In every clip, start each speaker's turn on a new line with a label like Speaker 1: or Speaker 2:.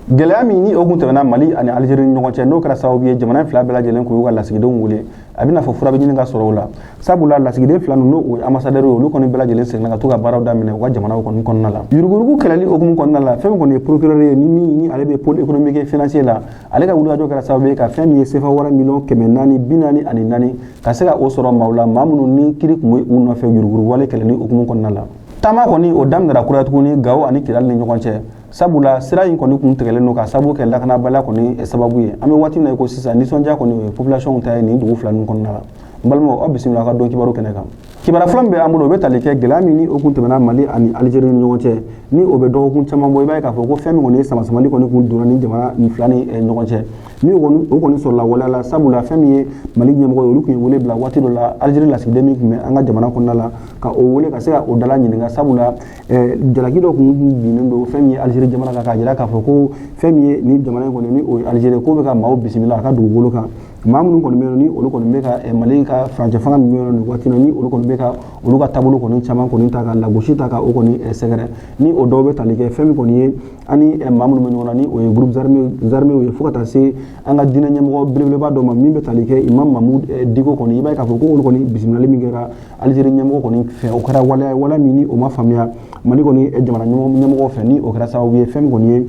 Speaker 1: gɛlɛya min ni o kun tɛmɛna Mali ani Algérie ni ɲɔgɔn cɛ n'o kɛra sababu ye jamana fila bɛɛ lajɛlen k'u ka lasigidenw wele a bɛna fɔ fura bɛ ɲini ka sɔrɔ o la sabula lasigiden fila ninnu o ambassadeur olu kɔni bɛɛ lajɛlen seginna ka to ka baaraw daminɛ u ka jamanaw kɔni kɔnɔna la yuruguyurugu kɛlɛli hukumu kɔnɔna la fɛn min kɔni ye procureur ye ni ale bɛ pôle économique et financier la ale ka wulikajɔ kɛra sababu ye ka fɛn min ye CFA wara miliyɔn 444 ka se ka o sɔrɔ maaw la maa minnu ni kiri tun ye u nɔfɛ yuruguyurugu wale kɛlɛli hukumu kɔnɔna la taama kɔni o daminɛra kura tuguni Gawo ani Kidali ni ɲɔgɔn cɛ sabula sira in kɔni kun tigɛlen don ka sababu kɛ lakanabaliya kɔni sababu ye an bɛ waati min na ko sisan nisɔndiya kɔni o ye population ta ye nin dugu fila ninnu kɔnɔna la n balimaw aw bisimila aw ka dɔn kibaru kɛnɛ kan kibara fila min bɛ an bolo o bɛ tali kɛ gɛlɛya min ni o kun tɛmɛna Mali ani Algérie ni ɲɔgɔn cɛ ni o bɛ dɔgɔkun caman bɔ i b'a ye k'a fɔ ko fɛn min kɔni ye samasamali kɔni kun donna ni jamana nin fila ni ɲɔgɔn cɛ ni o kɔni sɔrɔla waleya la sabula fɛn min ye Mali ɲɛmɔgɔ ye olu kun ye wele bila waati dɔ la Algérie lasigiden min kun bɛ an ka jamana kɔnɔna la ka o wele ka se ka o dala ɲininka sabula jalaki dɔ kun binnen don fɛn min ye Algérie jamana kan k'a jira k'a fɔ ko fɛn min ye ni jamana in kɔni ni o ye Algérie k'o bɛ ka maaw bisimila a ka dugukolo kan maa minnu kɔni bɛ yen ni olu kɔni bɛ ka Mali ka furancɛ fanga min bɛ yen nin waati ni olu kɔni bɛ ka olu ka taabolo kɔni caman kɔni ta ka lagosi ta ka o kɔni sɛgɛrɛ ni o dɔw bɛ tali kɛ fɛn min kɔni ye ani maa minnu bɛ ɲɔgɔn na ni o ye groupe armé ye fo ka taa se an ka diinɛ ɲɛmɔgɔ belebeleba dɔ ma min bɛ tali kɛ Imam Mahmoud Diko kɔni i b'a ye k'a fɔ ko olu kɔni bisimilali min kɛra Algérie ɲɛmɔgɔ kɔni fɛ o kɛra waleya min ni o ma faamuya Mali kɔni jamana ɲɛmɔgɔ fɛ ni o kɛra sababu ye fɛn min kɔni ye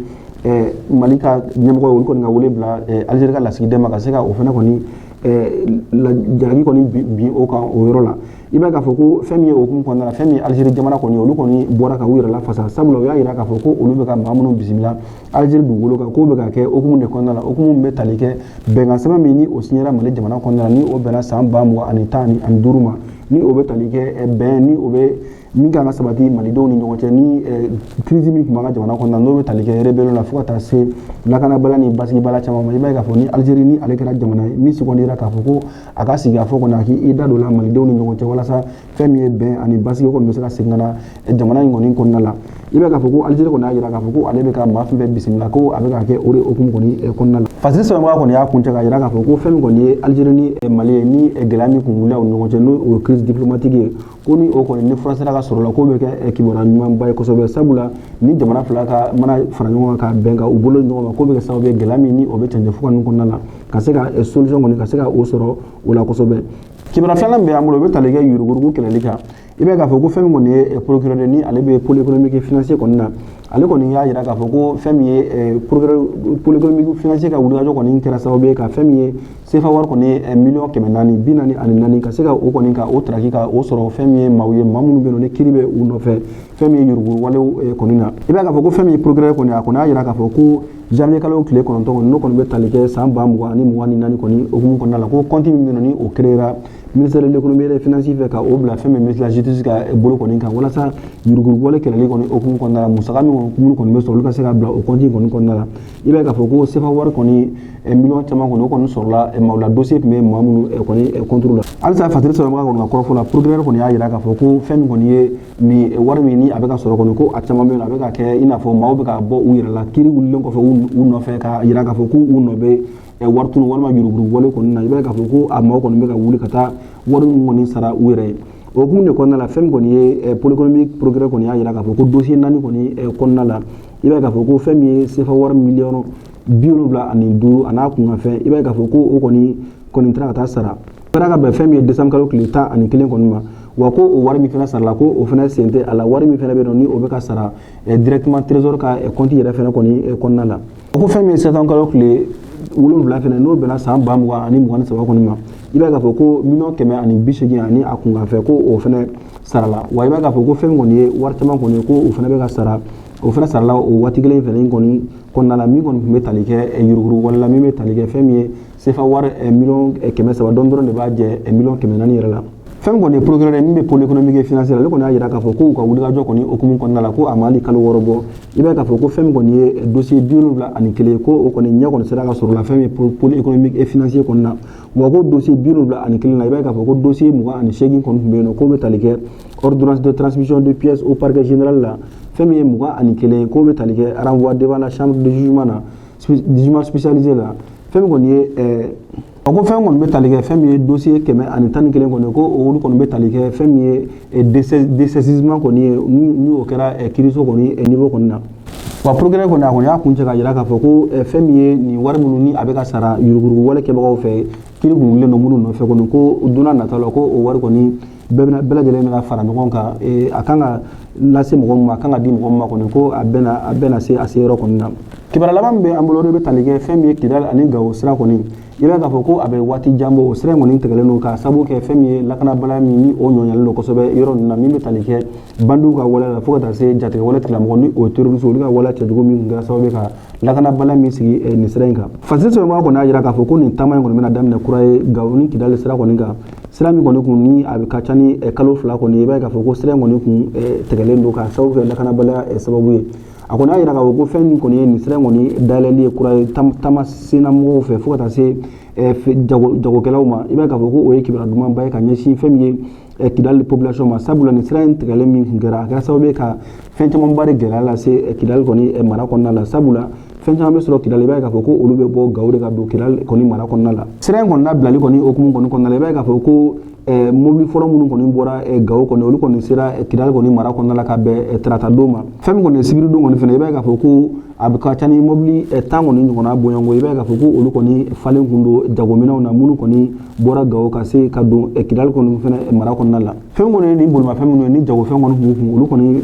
Speaker 1: Mali ka ɲɛmɔgɔ olu kɔni ka wele bila Algérie ka lasigiden ma ka se ka o fana kɔni jalaki kɔni bin o kan o yɔrɔ la i b'a k'a fɔ ko fɛn min ye hukumu kɔnɔna la fɛn min ye Algérie jamana kɔni olu kɔni bɔra ka u yɛrɛ lafasa sabula u y'a jira k'a fɔ ko olu bɛ ka maa minnu bisimila Algérie dugukolo kan k'o bɛ ka kɛ hukumu de kɔnɔna la hukumu min bɛ tali kɛ bɛnkan sɛbɛn min ni o signera Mali jamana kɔnɔna la ni o bɛnna san 2015 ma ni o bɛ tali kɛ bɛn ni o bɛ min kan ka sabati malidenw ni ɲɔgɔn cɛ ni crise min tun b'an ka jamana kɔnɔna n'o bɛ tali kɛ rébellion la fo ka taa se lakanabaliya ni basigibaliya caman ma i b'a ye k'a fɔ ni Algérie ni ale kɛra jamana ye min sugandira k'a fɔ ko a ka sigi a fɔ kɔni a k'i da don la malidenw ni ɲɔgɔn cɛ walasa fɛn min ye bɛn ani basigi kɔni bɛ se ka segin ka na jamana in kɔni kɔnɔna la i b'a ye k'a fɔ ko Algérie kɔni y'a jira k'a fɔ ko ale bɛ ka maa fɛn fɛn bisimila ko a bɛ ka kɛ o de hukumu kɔni kɔnɔna la fasiri sɛbɛnbaga kɔni y'a kuncɛ k'a jira k'a fɔ ko fɛn min kɔni ye Algérie ni Mali ye ni gɛlɛya min kun wulila u ni ɲɔgɔn cɛ n'o ye crise diplomatique ye ko ni o kɔni ni fura sera ka sɔrɔ la k'o bɛ kɛ kibaruya ɲumanba ye kosɛbɛ sabula ni jamana fila ka mana fara ɲɔgɔn kan ka bɛn ka u bolo ɲɔgɔn ma k'o bɛ kɛ sababu ye gɛlɛya min ni o bɛ cɛncɛn fuga ninnu kɔnɔna la ka se ka solution kɔni ka se ka o sɔrɔ o la kosɛbɛ kibaruya filanan min bɛ an bolo o bɛ tali kɛ yuruguyurugu kɛlɛli kan i b'a ye k'a fɔ ko fɛn min kɔni ye procureur ni ale bɛ pôle économique et financier kɔni na ale kɔni y'a jira k'a fɔ ko fɛn min ye pôle économique financier ka wulikajɔ kɔni kɛra sababu ye ka fɛn min ye CFA wari kɔni ye miliyɔn 444 ka se ka o kɔni ka o traki ka o sɔrɔ fɛn min ye maaw ye maa minnu bɛ yen ni kiiri bɛ u nɔfɛ fɛn min ye yurugu walew kɔni na i b'a ye k'a fɔ ko fɛn min ye procureur kɔni a kɔni y'a jira k'a fɔ ko janvier kalo tile 9 kɔni n'o kɔni bɛ tali kɛ san 2024 kɔni hukumu kɔnɔna la ko compte min bɛ yen ni o créera ministère de l'économie et des finances fɛ ka o bila fɛn min ministère de la justice ka bolo kɔni kan walasa yurugu wale kɛlɛli kɔni hukumu kɔnɔna la musaka min kɔni bɛ sɔrɔ olu ka se ka bila o compte kɔni kɔnɔna la i b'a ye k'a fɔ ko CFA wari kɔni miliyɔn caman kɔni o kɔni sɔrɔla maaw la dossier tun bɛ maa minnu kɔni contrôle la halisa fasiri sɛbɛnbaga kɔni ka kɔrɔfɔ la procureur kɔni y'a jira k'a fɔ ko fɛn min kɔni ye nin wari min ni a bɛ ka sɔrɔ kɔni ko a caman bɛ yen a bɛ ka kɛ i n'a fɔ maaw bɛ ka bɔ u yɛrɛ la kiiri wulilen kɔfɛ u nɔfɛ ka jira k'a fɔ k'u nɔ bɛ wari tunu walima yurugu wale kɔni na i b'a ye k'a fɔ ko a maaw kɔni bɛ ka wuli ka taa wari min kɔni sara u yɛrɛ ye o hukumu de kɔnɔna la fɛn min kɔni ye pôle économique procureur kɔni y'a jira k'a fɔ ko dossier 4 kɔni kɔnɔna la i b'a ye k'a fɔ ko fɛn min ye CFA wari miliyɔn 75 a n'a kun ka fɛn i b'a ye k'a fɔ ko o kɔni taara ka taa sara taara ka bɛn fɛn min ye décembre kalo tile 11 kɔni ma wa ko o wari min fana sarala ko o fana sen tɛ a la wari min fana bɛ yen ni o bɛ ka sara directement trésor ka compte yɛrɛ fana kɔni kɔnɔna la ko fɛn min ye septembre kalo tile 7 fana n'o bɛnna san 2023 kɔni ma i b'a ye k'a fɔ ko miliyɔn 180 ani a kun ka fɛ ko o fana sarala wa i b'a ye k'a fɔ ko fɛn min kɔni ye wari caman kɔni ko o fana bɛ ka sara o fana sarala o waati kelen fana kɔni kɔnɔna la min kɔni tun bɛ tali kɛ yurugu wale la min bɛ tali kɛ fɛn min ye CFA wari miliyɔn 300 dɔrɔn de b'a jɛ miliyɔn 400 yɛrɛ la fɛn kɔni ye procureur min bɛ pôle économique et financier ale kɔni y'a jira k'a fɔ ko u ka wulikajɔ kɔni hukumu kɔnɔna la ko a ma hali kalo 6 bɔ i b'a ye k'a fɔ ko fɛn min kɔni ye dossier 71 ko o kɔni ɲɛ kɔni sera ka sɔrɔ la fɛn min pôle économique et financier kɔnɔna na wa ko dossier 71 la i b'a ye k'a fɔ ko dossier 28 kɔni tun bɛ yen nɔ k'o bɛ tali kɛ ordonnance de transmission de pièces au parquet général la fɛn min ye 21 k'o bɛ tali kɛ renvoi devant la chambre de jugement na jugement spécialisé la fɛn min kɔni ye ko fɛn kɔni bɛ tali kɛ fɛn min ye dossier 111 kɔni ko olu kɔni bɛ tali kɛ fɛn min ye dessaisissement kɔni ye ni o kɛra kiiriso kɔni niveau kɔni na wa progrès ko na ko ya kunce ka jira ka fɔ ko fɛn min ye ni wari minnu ni a bɛ ka sara yurugurugu wale kɛbagaw fɛ kiri kunlen don minnu nɔfɛ kɔni ko donna nata la ko o wari kɔni bɛɛ lajɛlen bɛ ka fara ɲɔgɔn kan a kan ka lase mɔgɔ min ma a kan ka di mɔgɔ min ma kɔni ko a bɛna se a se yɔrɔ kɔni na kibaruya laban min bɛ an bolo o de bɛ tali kɛ fɛn min ye Kidali ani Gawo sira kɔni i b'a k'a fɔ ko a bɛ waati jan bɔ o sira in kɔni tigɛlen don ka sababu kɛ fɛn min ye lakanabaliya min ni o ɲɔɲalen don kosɛbɛ yɔrɔ ninnu na min bɛ tali kɛ bandiw ka wale la fo ka taa se jatigɛ wale tigilamɔgɔ ni o ye terroriste olu ka wale cɛjugu min kɛra sababu ye ka lakanabaliya min sigi nin sira in kan fasili sɛbɛnbaa kɔni y'a jira k'a fɔ ko nin taama in kɔni bɛna daminɛ kura ye Gawo ni Kidali sira kɔni kan sira min kɔni kun ni a bɛ ka ca ni kalo 2 kɔni i b'a k'a fɔ ko sira in kɔni kun tigɛlen don ka sababu kɛ lakanabaliya sababu ye a kɔni y'a jira k'a fɔ ko fɛn min kɔni ye nin sira in kɔni dayɛlɛli ye kura ye taama senna mɔgɔw fɛ fo ka taa se jagokɛlaw ma i b'a k'a fɔ ko o ye kibaruya dumanba ye ka ɲɛsin fɛn min ye Kidali population ma sabula nin sira in tigɛlen min kun kɛra a kɛra sababu ye ka fɛn camanba de gɛlɛya lase Kidali kɔni mara kɔnɔna la sabula fɛn caman bɛ sɔrɔ Kidali i b'a ye k'a fɔ ko olu bɛ bɔ Gawo de ka don Kidali kɔni mara kɔnɔna la sira in kɔni labilali kɔni hokumu kɔni kɔnɔna la i b'a ye k'a fɔ ko mobili fɔlɔ minnu kɔni bɔra Gawo kɔni olu kɔni sera Kidali kɔni mara kɔnɔna la ka bɛn tarata don ma fɛn min kɔni ye sibiri don kɔni fɛnɛ i b'a ye k'a fɔ ko a bɛ ka ca ni mobili 10 kɔni ɲɔgɔnna bɔɲɔgɔnko i b'a ye k'a fɔ ko olu kɔni falen kun don jagominɛw na minnu kɔni bɔra Gawo ka se ka don Kidali kɔni fɛnɛ mara kɔnɔna la fɛn kɔni ni bolimafɛn minnu ye ni jagofɛn kɔni kun kun olu kɔni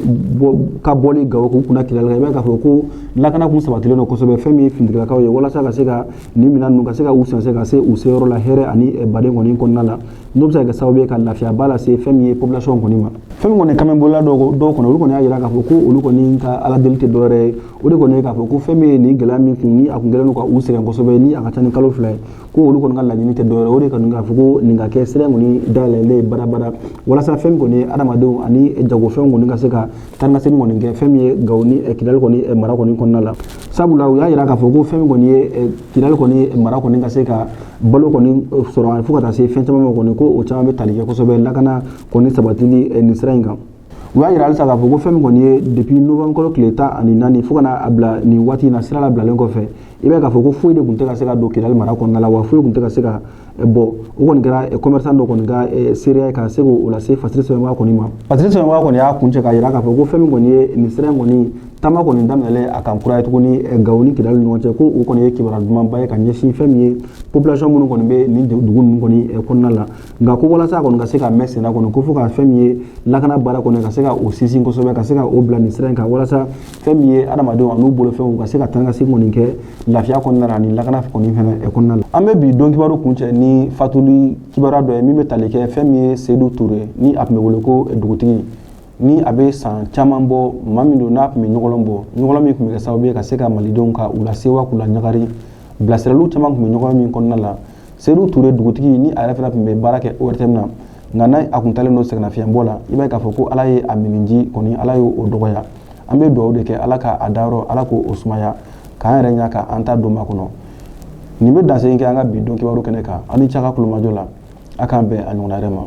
Speaker 1: ka bɔli Gawo k'u kunna Kidali kan i b'a ye k'a fɔ ko lakana kun sabatilen don kosɛbɛ fɛn min ye finitigilakaw ye walasa ka se ka nin minɛn ninnu ka se ka u sɛnsɛn ka se u seyɔrɔ la hɛrɛ ani baden kɔni kɔnɔna la n'o bɛ se ka kɛ sababu ye ka lafiya ba lase fɛn min ye population kɔni ma fɛn min kɔni kamɛnbɔla dɔw kɔnɔ olu kɔni y'a jira k'a fɔ ko olu kɔni ka ala deli tɛ dɔwɛrɛ ye o de kɔni ye k'a fɔ ko fɛn min ye nin gɛlɛya min kun ni a kun kɛlen don ka u sɛgɛn kosɛbɛ ni a ka ca ni kalo 2 ye ko olu kɔni ka laɲini tɛ dɔwɛrɛ o de kɔni k'a fɔ ko nin ka kɛ sira kɔni dayɛlɛlen ye badabada walasa fɛn min kɔni ye adamadenw ani jagofɛnw kɔni ka se ka taa ni ka segin kɔni kɛ fɛn min ye Gawo ni Kidali kɔni mara kɔni kɔnɔna la sabula u y'a jira k'a fɔ ko fɛn min kɔni ye Kidali kɔni mara kɔni ka se ka balo kɔni sɔrɔ fo ka taa se fɛn caman ma kɔni ko o caman bɛ tali kɛ kosɛbɛ lakana kɔni sabatili nin sira in kan u y'a jira halisa k'a fɔ ko fɛn min kɔni ye depuis novembre tile 14 fo ka na a bila nin waati in na sira labilalen kɔfɛ i b'a ye k'a fɔ ko foyi de tun tɛ ka se ka don Kidali mara kɔnɔna la wa foyi tun tɛ ka se ka bɔ o kɔni kɛra commerçant dɔ kɔni ka seereya ye ka se k'o lase fasili sɛbɛnbaa kɔni ma fasili sɛbɛnbaa kɔni y'a kuncɛ k'a jira k'a fɔ ko fɛn min kɔni ye nin sira in kɔni taama kɔni daminɛlen a kan kura ye tuguni Gawo ni Kidali ni ɲɔgɔn cɛ ko o kɔni ye kibaruya dumanba ye ka ɲɛsin fɛn min ye population minnu kɔni bɛ nin dugu ninnu kɔni kɔnɔna la nka ko walasa a kɔni ka se ka mɛn senna kɔni ko fo ka fɛn min ye lakana baara kɔni ka se ka o sinsin kosɛbɛ ka se ka o bila nin sira in kan walasa fɛn min ye adamadenw a n'u bolofɛnw ka se ka taa ka segin kɔni kɛ lafiya kɔnɔna la ani lakana kɔni fɛnɛ kɔnɔna la an bɛ bi don kibaru kuncɛ ni fatuli kibaruya dɔ ye min bɛ tali kɛ fɛn min ye Seydou Touré ni a tun bɛ wele ko dugutigi ni a bɛ san caman bɔ maa min don n'a tun bɛ ɲɔgɔlɔn bɔ ɲɔgɔlɔn min tun bɛ kɛ sababu ye ka se ka malidenw ka u lasewa k'u la ɲagari bilasiraliw caman tun bɛ ɲɔgɔn min kɔnɔna la Seydou Touré dugutigi ni a yɛrɛ fana tun bɛ baara kɛ ORTM na nka n'a a kun talen don sɛgɛnnafiɲɛbɔ la i b'a ye k'a fɔ ko ala ye a miniji kɔni ala y'o dɔgɔya an bɛ dugawu de kɛ ala ka a dayɔrɔ ala k'o sumaya k'an yɛrɛ ɲa ka an ta don makɔnɔ nin bɛ dansegin kɛ an ka bi don kibaru kɛnɛ kan aw ni ce a ka kulomajɔ la a k'an bɛn a ɲɔgɔnna wɛrɛ ma